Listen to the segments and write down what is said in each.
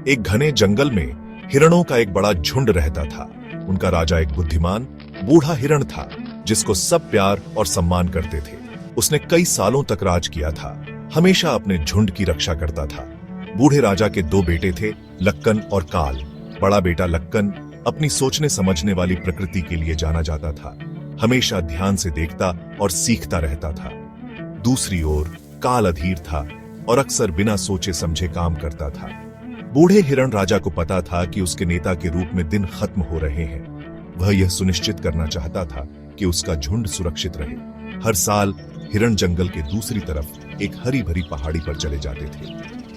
एक घने जंगल में हिरणों का एक बड़ा झुंड रहता था। उनका राजा एक बुद्धिमान बूढ़ा हिरण था जिसको सब प्यार और सम्मान करते थे। उसने कई सालों तक राज किया था, हमेशा अपने झुंड की रक्षा करता था। बूढ़े राजा के दो बेटे थे, लक्कन और काल। बड़ा बेटा लक्कन अपनी सोचने समझने वाली प्रकृति के लिए जाना जाता था, हमेशा ध्यान से देखता और सीखता रहता था। दूसरी ओर काल अधीर था और अक्सर बिना सोचे समझे काम करता था। बूढ़े हिरण राजा को पता था कि उसके नेता के रूप में दिन खत्म हो रहे हैं। वह यह सुनिश्चित करना चाहता था कि उसका झुंड सुरक्षित रहे। हर साल हिरण जंगल के दूसरी तरफ एक हरी भरी पहाड़ी पर चले जाते थे।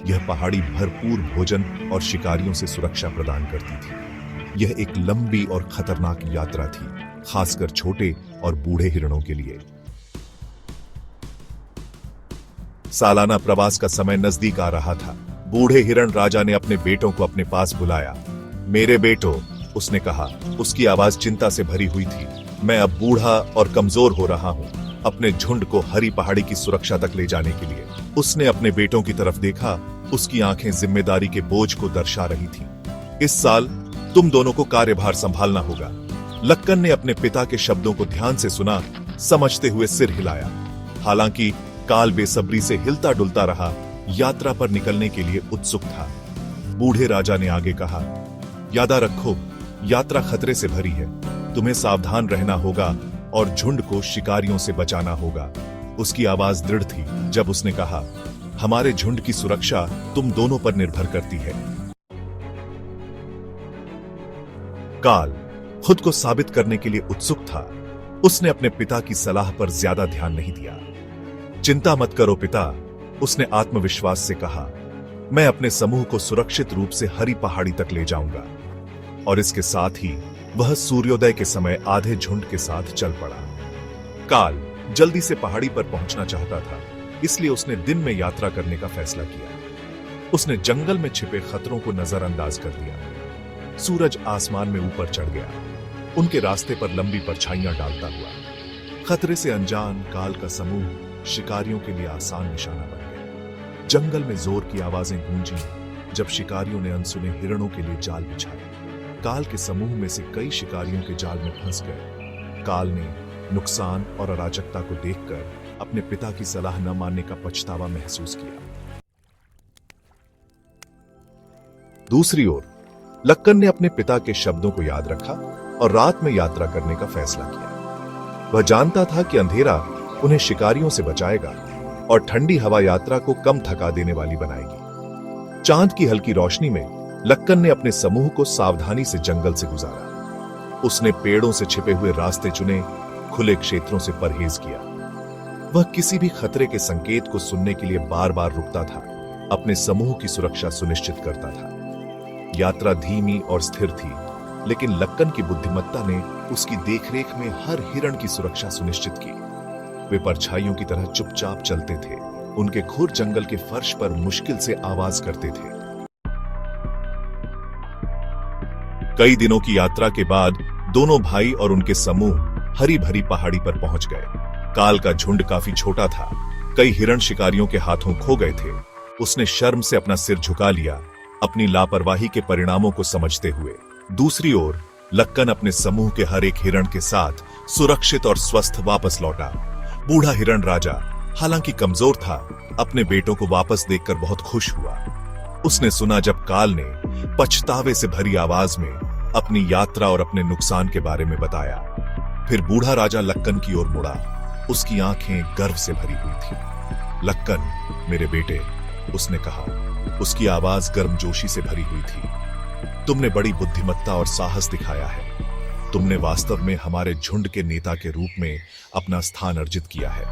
यह पहाड़ी भरपूर भोजन और शिकारियों से सुरक्षा प्रदान करती थी। यह एक लंबी और खतरनाक यात्रा थी, खासकर छोटे और बूढ़े हिरणों के लिए। सालाना प्रवास का समय नजदीक आ रहा था। बूढ़े हिरण राजा ने अपने बेटों को अपने पास बुलाया। मेरे बेटो, उसने कहा, उसकी आवाज चिंता से भरी हुई थी। मैं अब बूढ़ा और कमजोर हो रहा हूं, अपने झुंड को हरी पहाड़ी की सुरक्षा तक ले जाने के लिए। उसने अपने बेटों की तरफ देखा, उसकी आंखें जिम्मेदारी के बोझ को दर्शा रही थीं। इस साल तुम दोनों को कार्यभार संभालना होगा। लक्कन ने अपने पिता के शब्दों को ध्यान से सुना, समझते हुए सिर हिलाया। हालांकि काल बेसब्री से हिलता डुलता रहा, यात्रा पर निकलने के लिए उत्सुक था। बूढ़े राजा ने आगे कहा, याद रखो, यात्रा खतरे से भरी है। तुम्हें सावधान रहना होगा और झुंड को शिकारियों से बचाना होगा। उसकी आवाज दृढ़ थी जब उसने कहा, हमारे झुंड की सुरक्षा तुम दोनों पर निर्भर करती है। काल खुद को साबित करने के लिए उत्सुक था। उसने अपने पिता की सलाह पर ज्यादा ध्यान नहीं दिया। चिंता मत करो पिता, उसने आत्मविश्वास से कहा, मैं अपने समूह को सुरक्षित रूप से हरी पहाड़ी तक ले जाऊंगा। और इसके साथ ही वह सूर्योदय के समय आधे झुंड के साथ चल पड़ा। काल जल्दी से पहाड़ी पर पहुंचना चाहता था, इसलिए उसने दिन में यात्रा करने का फैसला किया। उसने जंगल में छिपे खतरों को नजरअंदाज कर दिया। सूरज आसमान में ऊपर चढ़ गया, उनके रास्ते पर लंबी परछाइयां डालता हुआ। खतरे से अनजान काल का समूह शिकारियों के लिए आसान निशाना बन गया। जंगल में जोर की आवाजें गूंजी जब शिकारियों ने अनसुने हिरणों के लिए जाल बिछाए। काल के समूह में से कई शिकारियों के जाल में फंस गए। काल ने नुकसान और अराजकता को देखकर अपने पिता की सलाह न मानने का पछतावा महसूस किया। दूसरी ओर लक्कन ने अपने पिता के शब्दों को याद रखा और रात में यात्रा करने का फैसला किया। वह जानता था कि अंधेरा उन्हें शिकारियों से बचाएगा और ठंडी हवा यात्रा को कम थका देने वाली बनाएगी। चांद की हल्की रोशनी में लक्कन ने अपने समूह को सावधानी से जंगल से गुजारा। उसने पेड़ों से छिपे हुए रास्ते चुने, खुले क्षेत्रों से परहेज किया। वह किसी भी खतरे के संकेत को सुनने के लिए बार बार रुकता था, अपने समूह की सुरक्षा सुनिश्चित करता था। यात्रा धीमी और स्थिर थी, लेकिन लक्कन की बुद्धिमत्ता ने उसकी देखरेख में हर हिरण की सुरक्षा सुनिश्चित की। वे परछाइयों की तरह चुपचाप चलते थे, उनके खुर जंगल के फर्श पर मुश्किल से आवाज करते थे। कई दिनों की यात्रा के बाद दोनों भाई और उनके समूह हरी भरी पहाड़ी पर पहुंच गए। काल का झुंड काफी छोटा था, कई हिरण शिकारियों के हाथों खो गए थे। उसने शर्म से अपना सिर झुका लिया, अपनी लापरवाही के परिणामों को समझते हुए। दूसरी ओर लक्कन अपने समूह के हर एक हिरण के साथ सुरक्षित और स्वस्थ वापस लौटा। बूढ़ा हिरण राजा, हालांकि कमजोर था, अपने बेटों को वापस देखकर बहुत खुश हुआ। उसने सुना जब काल ने पछतावे से भरी आवाज में अपनी यात्रा और अपने नुकसान के बारे में बताया। फिर बूढ़ा राजा लक्कन की ओर मुड़ा, उसकी आंखें गर्व से भरी हुई थी। लक्कन, मेरे बेटे, उसने कहा, उसकी आवाज गर्मजोशी से भरी हुई थी। तुमने बड़ी बुद्धिमत्ता और साहस दिखाया है। तुमने वास्तव में हमारे झुंड के नेता के रूप में अपना स्थान अर्जित किया है।